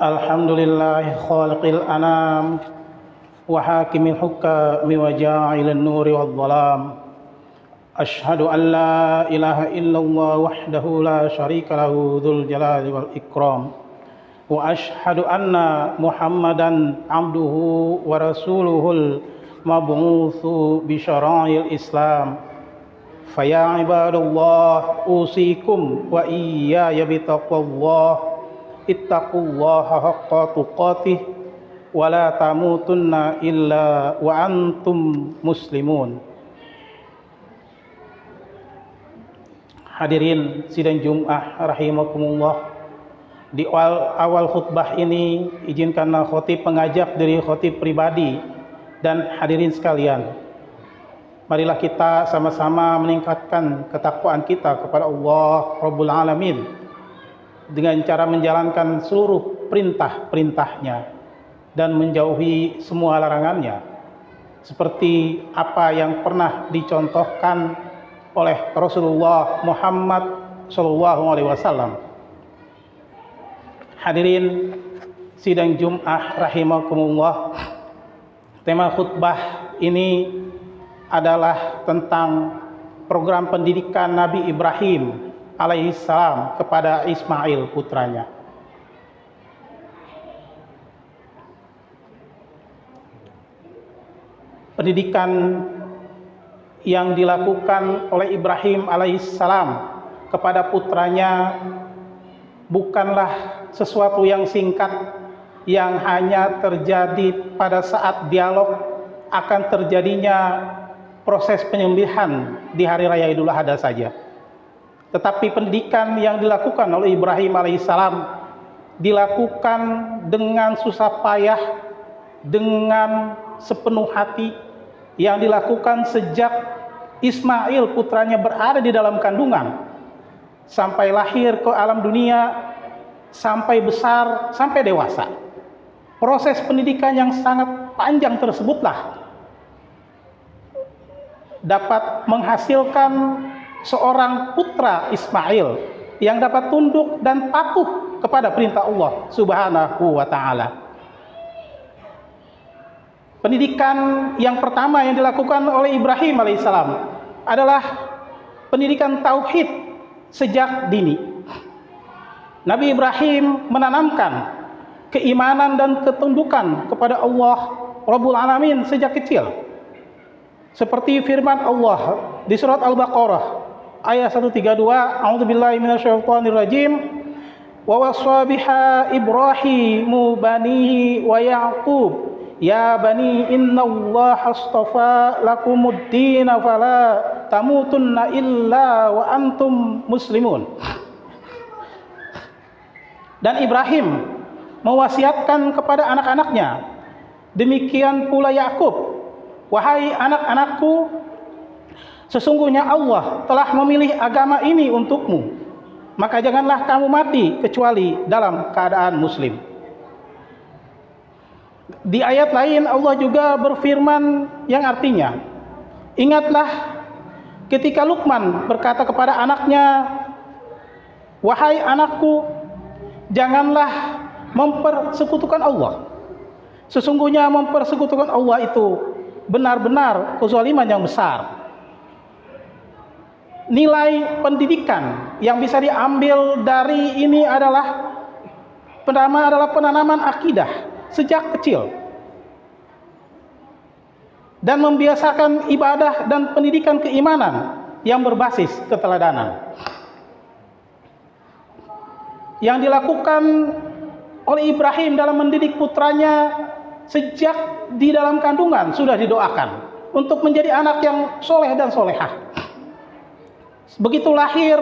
Alhamdulillah khaliqil anam wa hakimil hukam wa ja'ilin nuri wal dhalam. Ashhadu an la ilaha illallah wahdahu la syarika lahu dzul jalali wal ikram. Wa ashhadu anna Muhammadan abduhu wa rasuluhul mab'utsu bi syara'il Islam. Faya ibadallah usikum wa iyaya bitaqwallah. Ittaqullaha haqqa tuqatih wa la tamutunna illa wa antum muslimun. Hadirin sidang Jumat rahimakumullah. Di awal khutbah ini izinkanlah khotib mengajak dari khotib pribadi dan hadirin sekalian. Marilah kita sama-sama meningkatkan ketakwaan kita kepada Allah Rabbul Alamin dengan cara menjalankan seluruh perintah-perintahnya dan menjauhi semua larangannya, seperti apa yang pernah dicontohkan oleh Rasulullah Muhammad SAW. Hadirin sidang Jumat rahimakumullah, tema khutbah ini adalah tentang program pendidikan Nabi Ibrahim alaihissalam kepada Ismail putranya. Pendidikan yang dilakukan oleh Ibrahim alaihissalam kepada putranya bukanlah sesuatu yang singkat yang hanya terjadi pada saat dialog akan terjadinya proses penyembelihan di hari raya Idul Adha saja. Tetapi pendidikan yang dilakukan oleh Ibrahim alaihissalam dilakukan dengan susah payah, dengan sepenuh hati, yang dilakukan sejak Ismail putranya berada di dalam kandungan, sampai lahir ke alam dunia, sampai besar, sampai dewasa. Proses pendidikan yang sangat panjang tersebutlah dapat menghasilkan seorang putra Ismail yang dapat tunduk dan patuh kepada perintah Allah Subhanahu wa ta'ala. Pendidikan yang pertama yang dilakukan oleh Ibrahim alaihissalam adalah pendidikan tauhid sejak dini. Nabi Ibrahim menanamkan keimanan dan ketundukan kepada Allah Rabbul Alamin sejak kecil. Seperti firman Allah di surat Al-Baqarah ayat 132, a'udzubillahi minasyaitonir rajim, wa wassa biha Ibrahimu banihi wa Yaqub ya bani innallaha astafa lakumuddin fala tamutunna illa wa antum muslimun. Dan Ibrahim mewasiatkan kepada anak-anaknya, demikian pula Yakub, wahai anak-anakku, sesungguhnya Allah telah memilih agama ini untukmu, maka janganlah kamu mati kecuali dalam keadaan muslim. Di ayat lain Allah juga berfirman yang artinya, ingatlah ketika Luqman berkata kepada anaknya, wahai anakku, janganlah mempersekutukan Allah. Sesungguhnya mempersekutukan Allah itu benar-benar kezaliman yang besar. Nilai pendidikan yang bisa diambil dari ini adalah pertama adalah penanaman akidah sejak kecil dan membiasakan ibadah dan pendidikan keimanan yang berbasis keteladanan. Yang dilakukan oleh Ibrahim dalam mendidik putranya sejak di dalam kandungan sudah didoakan untuk menjadi anak yang soleh dan solehah. Begitu lahir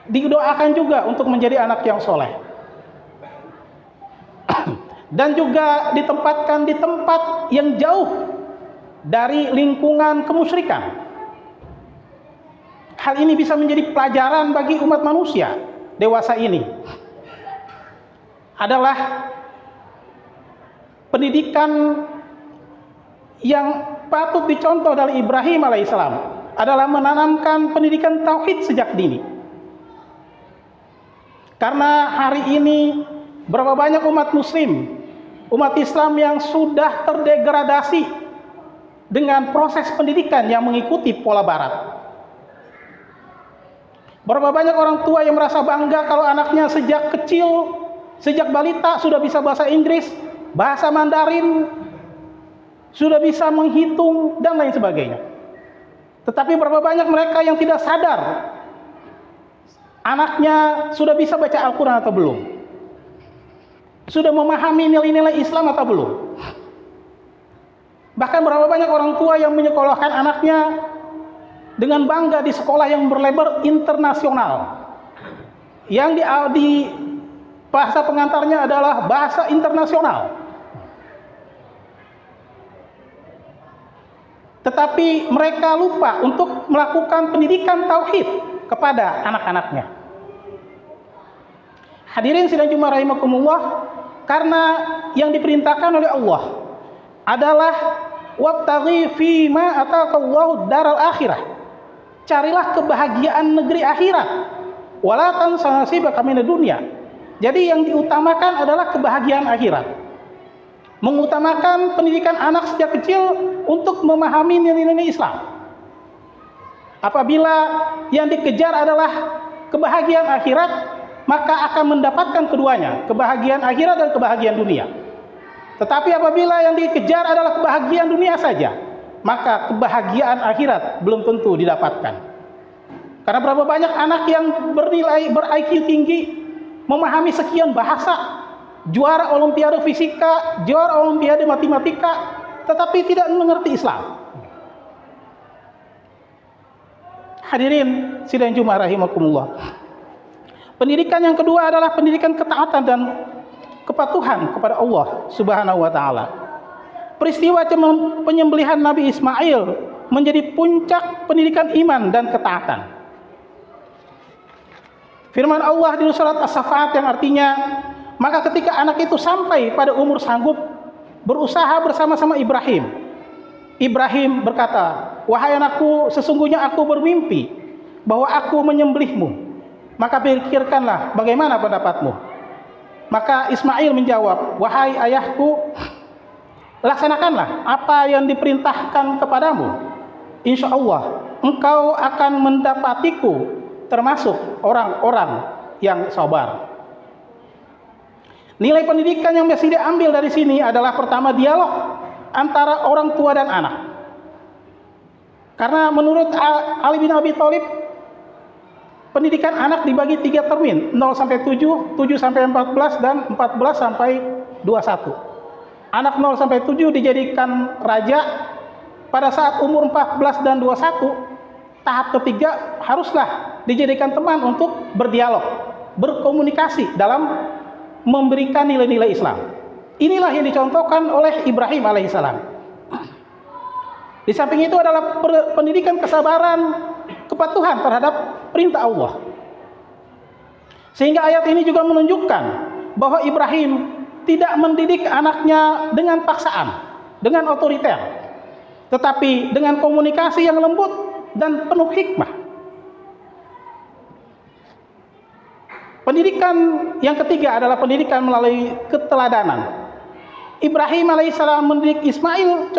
didoakan juga untuk menjadi anak yang soleh. Dan juga ditempatkan di tempat yang jauh dari lingkungan kemusyrikan. Hal ini bisa menjadi pelajaran bagi umat manusia dewasa ini. Adalah pendidikan yang patut dicontoh dari Ibrahim alaihissalam adalah menanamkan pendidikan tauhid sejak dini. Karena hari ini Berapa banyak umat muslim, umat Islam yang sudah terdegradasi dengan proses pendidikan yang mengikuti pola barat. Berapa banyak orang tua yang merasa bangga kalau anaknya sejak kecil, sejak balita sudah bisa bahasa Inggris, bahasa Mandarin, sudah bisa menghitung, dan lain sebagainya. Tetapi berapa banyak mereka yang tidak sadar anaknya sudah bisa baca Al-Quran atau belum, sudah memahami nilai-nilai Islam atau belum. Bahkan berapa banyak orang tua yang menyekolahkan anaknya dengan bangga di sekolah yang berlabel internasional, yang di bahasa pengantarnya adalah bahasa internasional. Tetapi mereka lupa untuk melakukan pendidikan tauhid kepada anak-anaknya. Hadirin sidang Jumat rahimakumullah, karena yang diperintahkan oleh Allah adalah wabtaghi fima ataqallahu daral akhirah. Carilah kebahagiaan negeri akhirat. Wala tansa nasibaka minad dunya. Jadi yang diutamakan adalah kebahagiaan akhirat. Mengutamakan pendidikan anak sejak kecil untuk memahami nilai-nilai Islam. Apabila yang dikejar adalah kebahagiaan akhirat, maka akan mendapatkan keduanya, kebahagiaan akhirat dan kebahagiaan dunia. Tetapi apabila yang dikejar adalah kebahagiaan dunia saja, maka kebahagiaan akhirat belum tentu didapatkan. Karena berapa banyak anak yang bernilai ber-IQ tinggi, memahami sekian bahasa, juara olimpiade fisika, juara olimpiade matematika, tetapi tidak mengerti Islam. Hadirin sidang Jumat rahimakumullah. Pendidikan yang kedua adalah pendidikan ketaatan dan kepatuhan kepada Allah Subhanahu wa taala. Peristiwa penyembelihan Nabi Ismail menjadi puncak pendidikan iman dan ketaatan. Firman Allah di surat As-Saffat yang artinya, maka ketika anak itu sampai pada umur sanggup, berusaha bersama-sama Ibrahim. Ibrahim berkata, wahai anakku, sesungguhnya aku bermimpi bahwa aku menyembelihmu. Maka pikirkanlah bagaimana pendapatmu. Maka Ismail menjawab, wahai ayahku, laksanakanlah apa yang diperintahkan kepadamu. Insya Allah engkau akan mendapatiku termasuk orang-orang yang sabar. Nilai pendidikan yang mesti diambil dari sini adalah pertama, dialog antara orang tua dan anak. Karena menurut Ali bin Abi Thalib, pendidikan anak dibagi 3 termin, 0 sampai 7, 7 sampai 14, dan 14 sampai 21. Anak 0 sampai 7 dijadikan raja. Pada saat umur 14 dan 21, tahap ketiga haruslah dijadikan teman untuk berdialog, berkomunikasi dalam memberikan nilai-nilai Islam. Inilah yang dicontohkan oleh Ibrahim alaihissalam. Di samping itu adalah pendidikan kesabaran, kepatuhan terhadap perintah Allah. Sehingga ayat ini juga menunjukkan bahwa Ibrahim tidak mendidik anaknya dengan paksaan, dengan otoriter, tetapi dengan komunikasi yang lembut dan penuh hikmah. Pendidikan yang ketiga adalah pendidikan melalui keteladanan. Ibrahim alaihissalam mendidik Ismail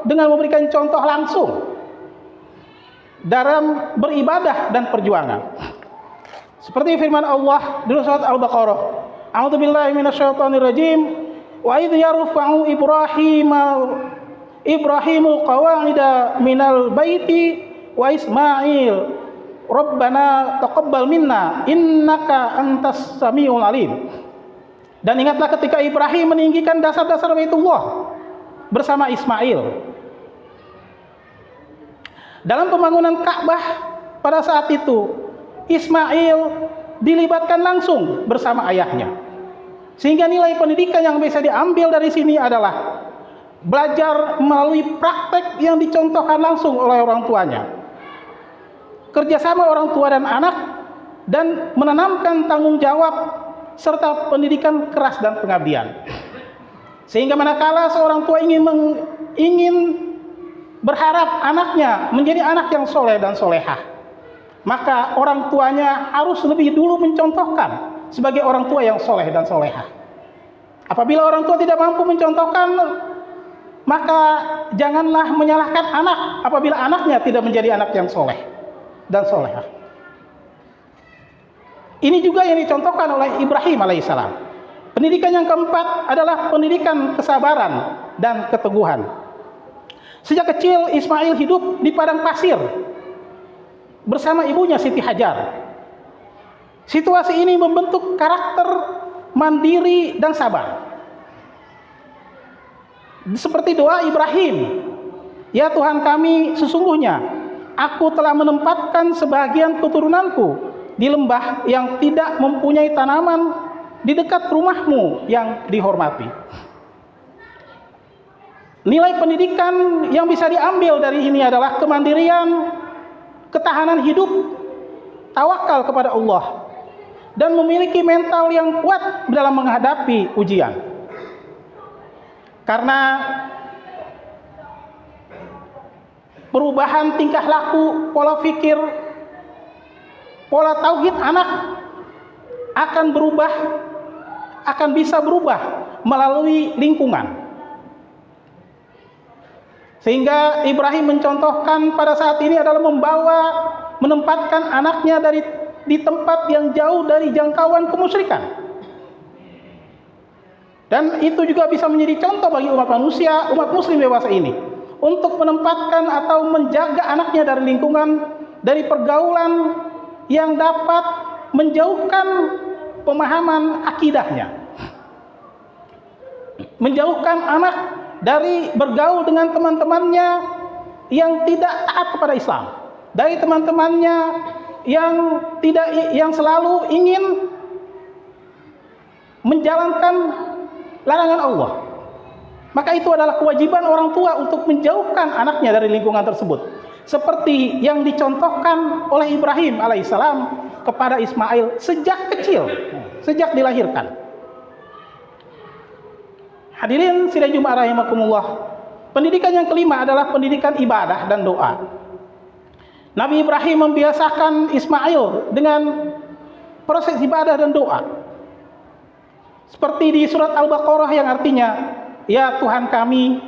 dengan memberikan contoh langsung dalam beribadah dan perjuangan. Seperti firman Allah di surat Al-Baqarah, A'udzubillahi minasyaitonirrajim, wa idh yarfa'u Ibrahimul qawa'ida minal baiti wa Ismail Rabbana taqabbal minna innaka antas samiul alim. Dan ingatlah ketika Ibrahim meninggikan dasar-dasar Baitullah bersama Ismail. Dalam pembangunan Ka'bah pada saat itu, Ismail dilibatkan langsung bersama ayahnya. Sehingga nilai pendidikan yang bisa diambil dari sini adalah belajar melalui praktek yang dicontohkan langsung oleh orang tuanya. Kerjasama orang tua dan anak, dan menanamkan tanggung jawab serta pendidikan keras dan pengabdian. Sehingga manakala seorang tua ingin berharap anaknya menjadi anak yang soleh dan solehah, maka orang tuanya harus lebih dulu mencontohkan sebagai orang tua yang soleh dan solehah. Apabila orang tua tidak mampu mencontohkan, maka janganlah menyalahkan anak apabila anaknya tidak menjadi anak yang soleh dan solehah. Ini juga yang dicontohkan oleh Ibrahim alaihissalam. Pendidikan yang keempat adalah pendidikan kesabaran dan keteguhan. Sejak kecil Ismail hidup di padang pasir bersama ibunya Siti Hajar. Situasi ini membentuk karakter mandiri dan sabar. Seperti doa Ibrahim, "Ya Tuhan kami, sesungguhnya aku telah menempatkan sebagian keturunanku di lembah yang tidak mempunyai tanaman di dekat rumahmu yang dihormati." Nilai pendidikan yang bisa diambil dari ini adalah kemandirian, ketahanan hidup, tawakal kepada Allah, dan memiliki mental yang kuat dalam menghadapi ujian. Karena perubahan tingkah laku, pola pikir, pola tauhid anak akan bisa berubah melalui lingkungan. Sehingga Ibrahim mencontohkan pada saat ini adalah menempatkan anaknya di tempat yang jauh dari jangkauan kemusyrikan. Dan itu juga bisa menjadi contoh bagi umat manusia, umat muslim dewasa ini, untuk menempatkan atau menjaga anaknya dari lingkungan, dari pergaulan yang dapat menjauhkan pemahaman akidahnya, menjauhkan anak dari bergaul dengan teman-temannya yang tidak taat kepada Islam, dari teman-temannya yang selalu ingin menjalankan larangan Allah. Maka itu adalah kewajiban orang tua untuk menjauhkan anaknya dari lingkungan tersebut, seperti yang dicontohkan oleh Ibrahim alaihissalam kepada Ismail sejak kecil, sejak dilahirkan. Hadirin sidang Jumat rahimakumullah, pendidikan yang kelima adalah pendidikan ibadah dan doa. Nabi Ibrahim membiasakan Ismail dengan proses ibadah dan doa. Seperti di surat Al-Baqarah yang artinya, "Ya Tuhan kami,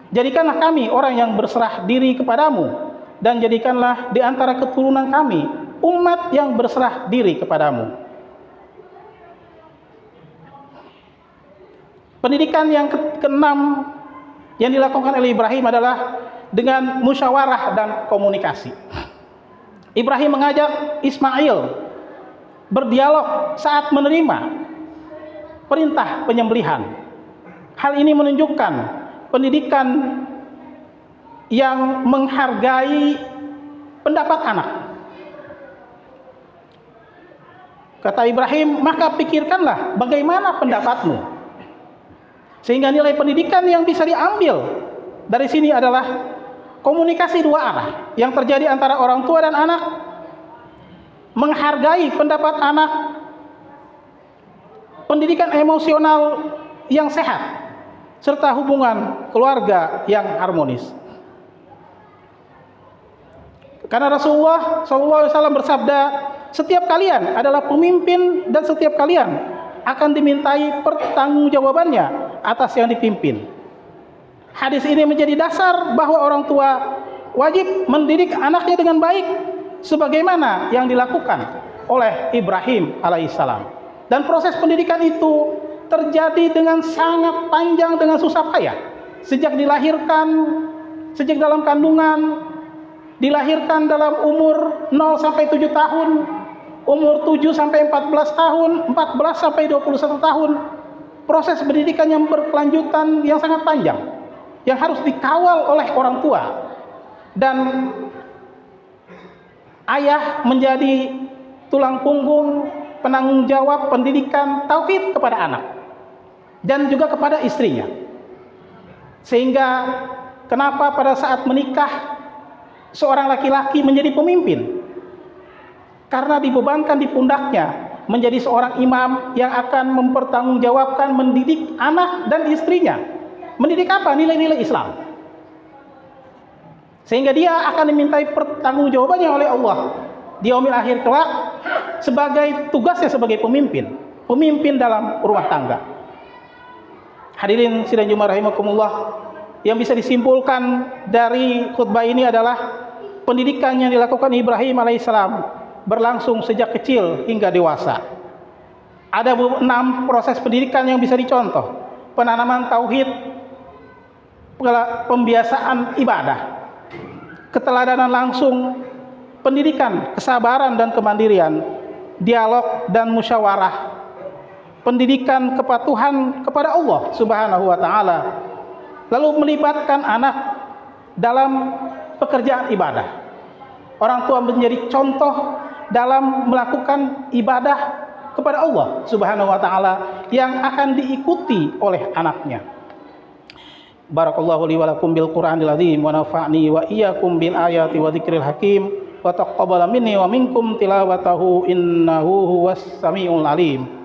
jadikanlah kami orang yang berserah diri kepadamu, dan jadikanlah di antara keturunan kami umat yang berserah diri kepadamu." Pendidikan yang keenam yang dilakukan oleh Ibrahim adalah dengan musyawarah dan komunikasi. Ibrahim mengajak Ismail berdialog saat menerima perintah penyembelihan. Hal ini menunjukkan pendidikan yang menghargai pendapat anak. Kata Ibrahim, "Maka pikirkanlah bagaimana pendapatmu." Sehingga nilai pendidikan yang bisa diambil dari sini adalah komunikasi dua arah yang terjadi antara orang tua dan anak, menghargai pendapat anak, pendidikan emosional yang sehat, serta hubungan keluarga yang harmonis. Karena Rasulullah SAW bersabda, "Setiap kalian adalah pemimpin dan setiap kalian akan dimintai pertanggungjawabannya atas yang dipimpin." Hadis ini menjadi dasar bahwa orang tua wajib mendidik anaknya dengan baik sebagaimana yang dilakukan oleh Ibrahim alaihissalam. Dan proses pendidikan itu terjadi dengan sangat panjang, dengan susah payah. Sejak dilahirkan, sejak dalam kandungan, dilahirkan dalam umur 0 sampai 7 tahun, umur 7 sampai 14 tahun, 14 sampai 21 tahun. Proses pendidikan yang berkelanjutan yang sangat panjang, yang harus dikawal oleh orang tua. Dan ayah menjadi tulang punggung, penanggung jawab pendidikan tauhid kepada anak dan juga kepada istrinya. Sehingga kenapa pada saat menikah seorang laki-laki menjadi pemimpin? Karena dibebankan di pundaknya menjadi seorang imam yang akan mempertanggungjawabkan mendidik anak dan istrinya. Mendidik apa? Nilai-nilai Islam. Sehingga dia akan dimintai pertanggungjawabannya oleh Allah di yaumil akhir kelak sebagai tugasnya sebagai pemimpin dalam rumah tangga. Hadirin sidang Jumat rahimakumullah, yang bisa disimpulkan dari khutbah ini adalah pendidikan yang dilakukan Ibrahim alaihissalam berlangsung sejak kecil hingga dewasa. Ada 6 proses pendidikan yang bisa dicontoh: penanaman tauhid, pembiasaan ibadah, keteladanan langsung, pendidikan kesabaran dan kemandirian, dialog dan musyawarah, pendidikan kepatuhan kepada Allah Subhanahu wa taala, lalu melibatkan anak dalam pekerjaan ibadah. Orang tua menjadi contoh dalam melakukan ibadah kepada Allah Subhanahu wa taala yang akan diikuti oleh anaknya. Barakallahu li wa lakum bil Qur'anil azim wa nafa'ni wa iyyakum bil ayati wa dzikril hakim wa taqabbala minni wa minkum tilawatahu innahu huwas samiul alim.